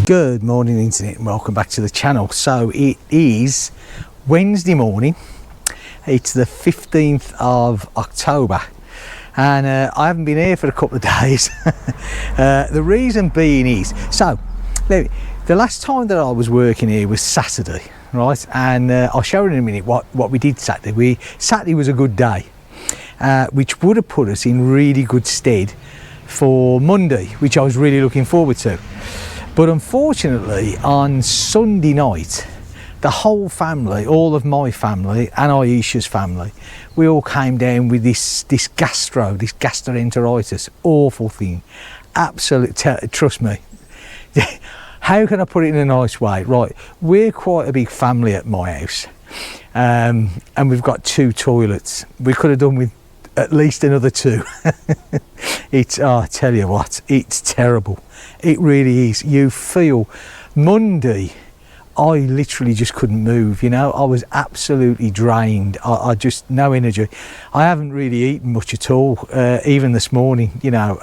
Good morning internet and welcome back to the channel. So it is Wednesday morning, it's the 15th of October and I haven't been here for a couple of days. The reason being is, so the last time that I was working here was Saturday, right? And I'll show you in a minute what we did Saturday. Saturday was a good day, which would have put us in really good stead for Monday, which I was really looking forward to. But unfortunately, on Sunday night, the whole family, all of my family and Aisha's family, we all came down with this gastroenteritis, awful thing. Absolute, trust me. How can I put it in a nice way? Right, we're quite a big family at my house, and we've got 2 toilets. We could have done with at least another 2. I tell you what, it's terrible. It really is. You feel Monday, I literally just couldn't move, you know. I was absolutely drained. I just, no energy. I haven't really eaten much at all, even this morning, you know,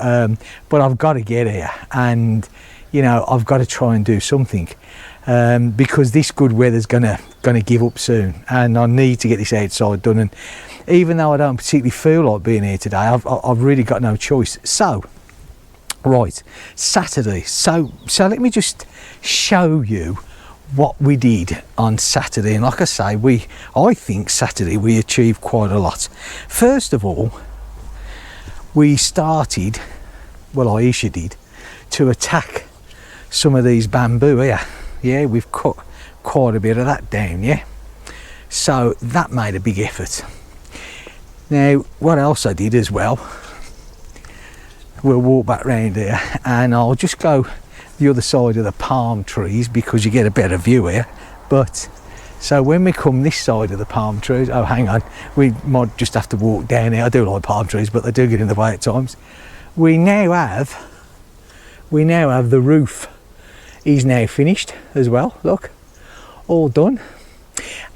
but I've got to get here and, you know, I've got to try and do something, because this good weather's gonna give up soon and I need to get this outside done. And even though I don't particularly feel like being here today, I've really got no choice. So right, Saturday, so let me just show you what we did on Saturday. And like I say, I think Saturday we achieved quite a lot. First of all, we started, well, Aisha did, to attack some of these bamboo here. Yeah, we've cut quite a bit of that down, yeah, so that made a big effort. Now what else I did as well, we'll walk back round here and I'll just go the other side of the palm trees because you get a better view here. But so when we come this side of the palm trees, oh hang on, we might just have to walk down here. I do like palm trees, but they do get in the way at times. We now have the roof is now finished as well, look, all done,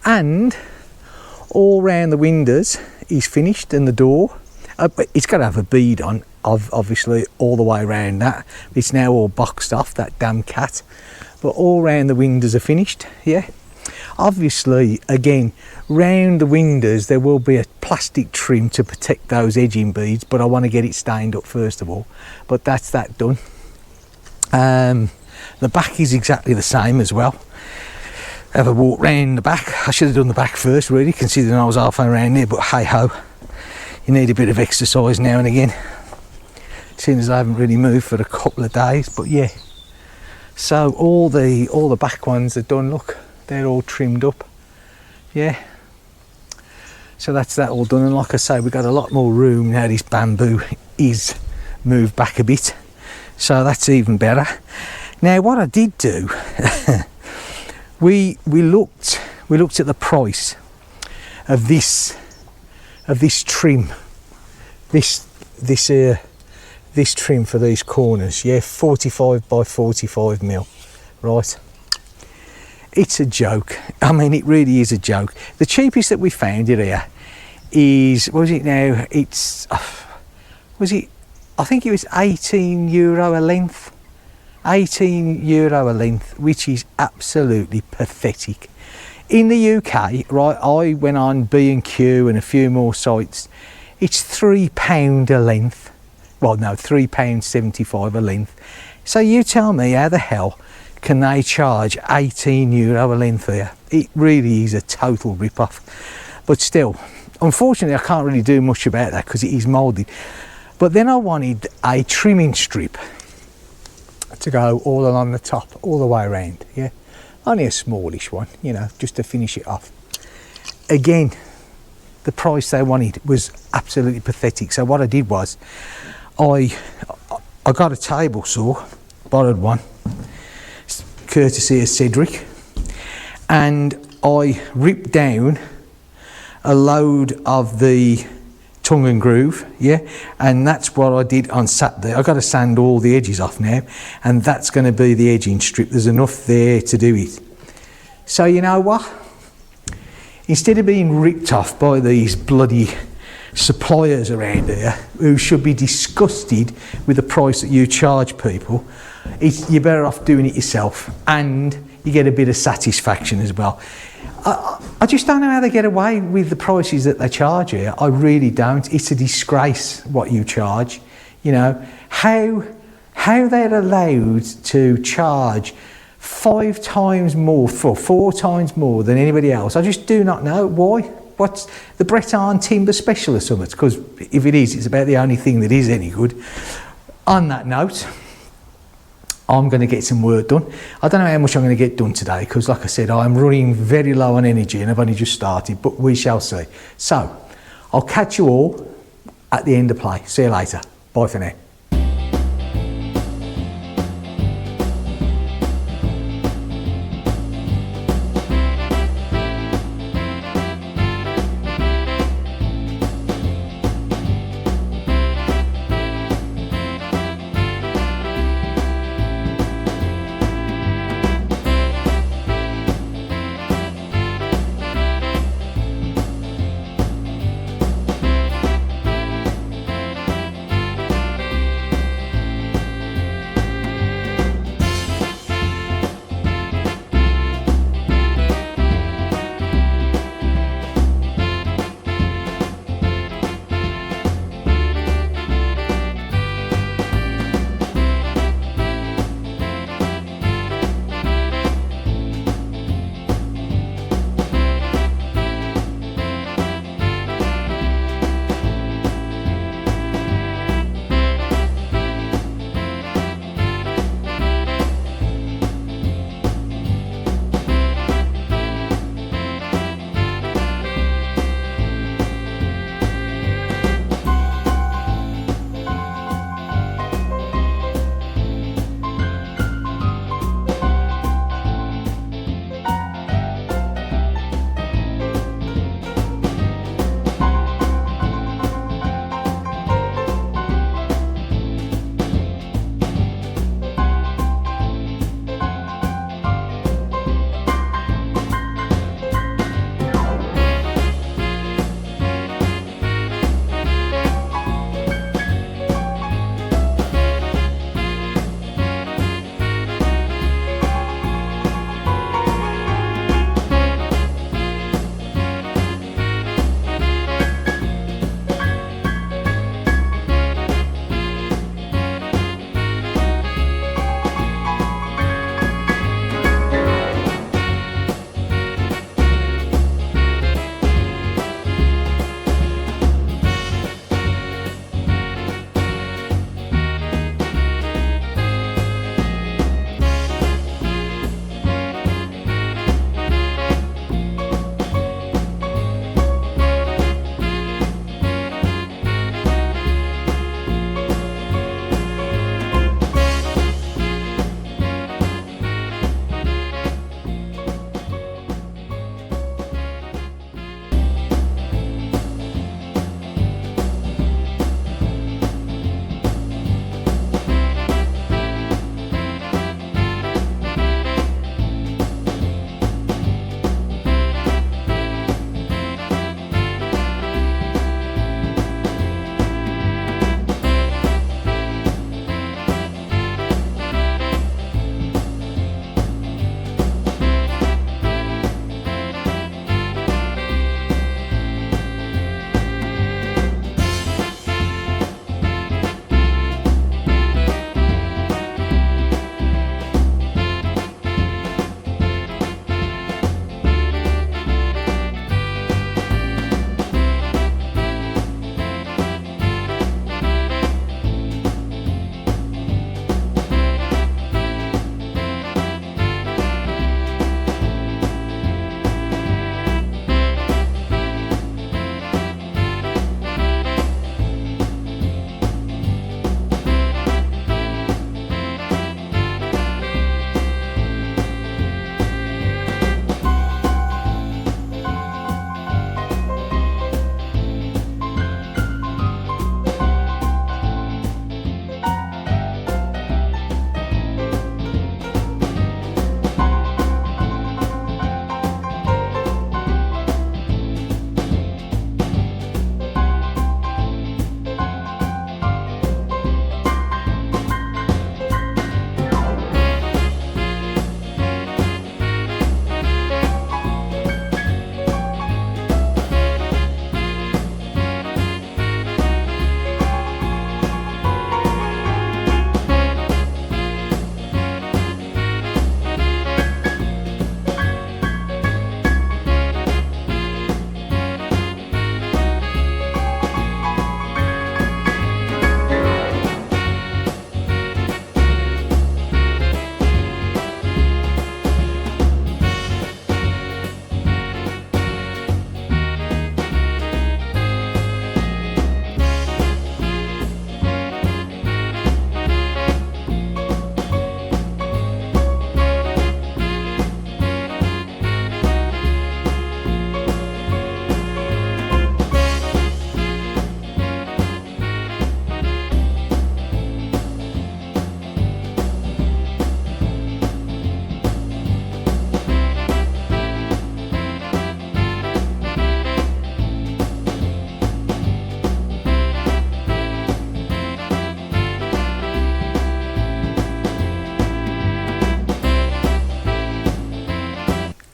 and all round the windows is finished, and the door, it's got to have a bead on, obviously all the way around that. It's now all boxed off, that damn cat, but all round the windows are finished. Yeah, obviously again round the windows there will be a plastic trim to protect those edging beads, but I want to get it stained up first of all, but that's that done. The back is exactly the same as well. Have a walk round the back. I should have done the back first really, considering I was halfway around here, but hey ho, you need a bit of exercise now and again, seeing as I haven't really moved for a couple of days. But yeah, so all the back ones are done, look, they're all trimmed up. Yeah, so that's that all done. And like I say, we've got a lot more room now this bamboo is moved back a bit, so that's even better. Now what I did do, we looked at the price of this trim, this trim for these corners. Yeah, 45 by 45 mil, right? It's a joke. I mean, it really is a joke. The cheapest that we found it here is, what was it now? It's, was it? I think it was €18 a length. €18 a length, which is absolutely pathetic. In the UK, right, I went on B&Q and a few more sites, it's £3 a length. Well, no, £3.75 a length. So you tell me, how the hell can they charge €18 a length here? It really is a total rip-off. But still, unfortunately, I can't really do much about that because it is moulded. But then I wanted a trimming strip to go all along the top, all the way around. Yeah, only a smallish one, you know, just to finish it off. Again, the price they wanted was absolutely pathetic. So what I did was, I got a table saw, borrowed one, courtesy of Cedric, and I ripped down a load of the tongue and groove, yeah, and that's what I did on Saturday. I got to sand all the edges off now, and that's going to be the edging strip. There's enough there to do it. So you know what, instead of being ripped off by these bloody suppliers around here who should be disgusted with the price that you charge people. You're better off doing it yourself, and you get a bit of satisfaction as well. I just don't know how they get away with the prices that they charge here. I really don't. It's a disgrace what you charge. You know, how they're allowed to charge 5 times more, for 4 times more than anybody else. I just do not know why. What's the Bretagne timber special or something? Because if it is, it's about the only thing that is any good. On that note, I'm going to get some work done. I don't know how much I'm going to get done today because, like I said, I'm running very low on energy and I've only just started, but we shall see. So, I'll catch you all at the end of play. See you later. Bye for now.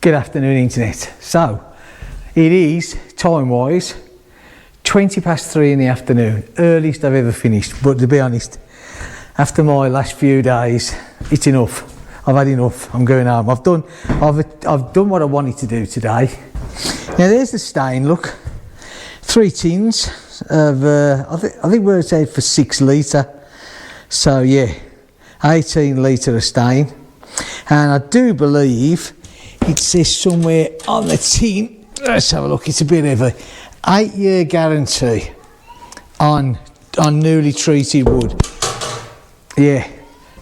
Good afternoon, internet. So it is time wise 3:20 in the afternoon, earliest I've ever finished. But to be honest, after my last few days, it's enough. I've had enough. I'm going home. I've done what I wanted to do today. Now there's the stain. Look, 3 tins of I think we're saying for 6 litre. So yeah, 18 litre of stain, and I do believe it says somewhere on the tin. Let's have a look. It's a bit of a 8-year guarantee on newly treated wood. Yeah,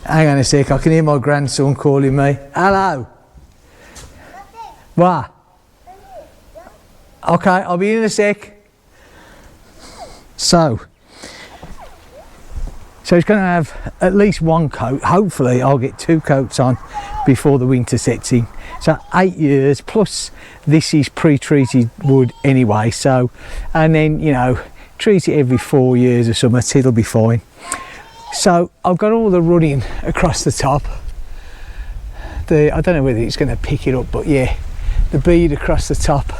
hang on a sec, I can hear my grandson calling me. Hello. What? Okay, I'll be in a sec. So it's going to have at least 1 coat. Hopefully I'll get 2 coats on before the winter sets in. So 8 years, plus this is pre-treated wood anyway, so, and then, you know, treat it every 4 years or something, it'll be fine. So I've got all the running across the top. I don't know whether it's going to pick it up, but yeah, the bead across the top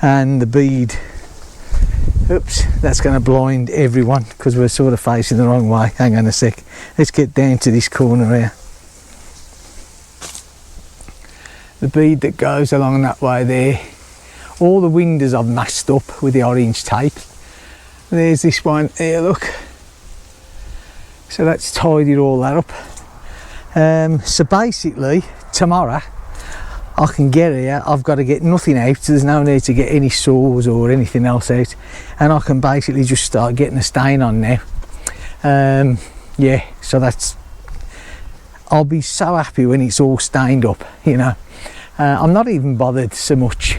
and the bead. Oops, that's going to blind everyone because we're sort of facing the wrong way. Hang on a sec. Let's get down to this corner here. The bead that goes along that way there. All the windows I've masked up with the orange tape. There's this one here, look. So that's tidied all that up. So basically, tomorrow I can get here, I've got to get nothing out, so there's no need to get any saws or anything else out, and I can basically just start getting a stain on now. Yeah, so that's, I'll be so happy when it's all stained up, you know. I'm not even bothered so much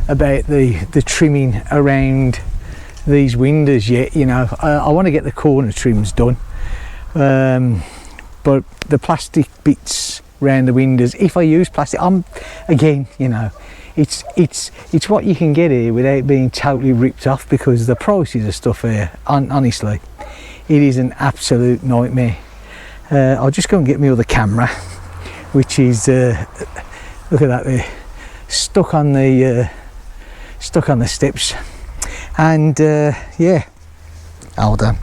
about the trimming around these windows yet, you know. I want to get the corner trims done, but the plastic bits around the windows, if I use plastic, again, you know, it's what you can get here without being totally ripped off, because the prices of stuff here, honestly, it is an absolute nightmare. I'll just go and get my other camera, which is look at that there, stuck on the steps, and yeah, hold on.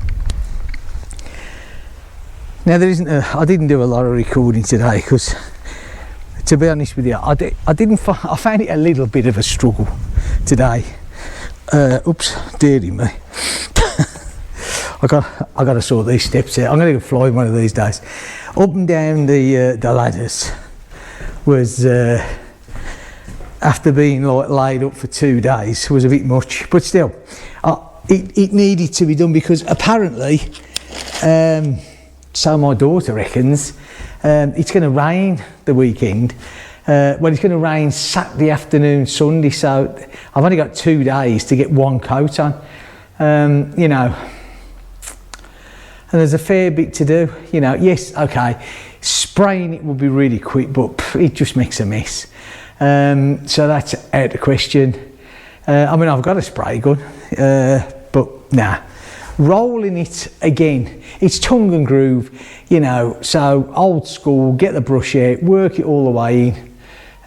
Now there isn't I didn't do a lot of recording today because, to be honest with you, I found it a little bit of a struggle today. Oops, dearie me. I got to sort these steps out. I'm going to go fly one of these days. Up and down the ladders was, after being like laid up for 2 days, was a bit much, but still, it needed to be done because apparently, so my daughter reckons, it's going to rain the weekend. Well, it's going to rain Saturday afternoon, Sunday, so I've only got 2 days to get 1 coat on, you know, and there's a fair bit to do, you know. Yes, okay, spraying it would be really quick, but it just makes a mess, so that's out of question. I mean, I've got a spray gun, but nah. Rolling it again, it's tongue and groove, you know, so old school, get the brush out, work it all the way in.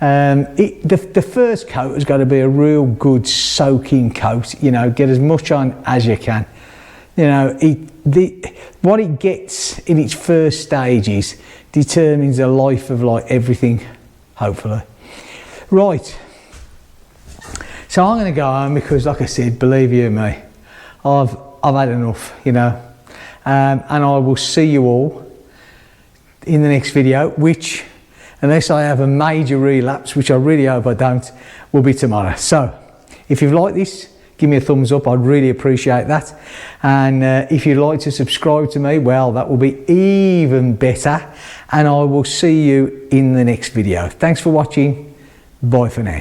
The first coat has got to be a real good soaking coat, you know, get as much on as you can. You know, what it gets in its first stages determines the life of like everything, hopefully. Right, so I'm going to go home because, like I said, believe you me, I've had enough, you know, and I will see you all in the next video, which, unless I have a major relapse, which I really hope I don't, will be tomorrow. So if you've liked this, give me a thumbs up, I'd really appreciate that. And if you'd like to subscribe to me, well, that will be even better, and I will see you in the next video. Thanks for watching, bye for now.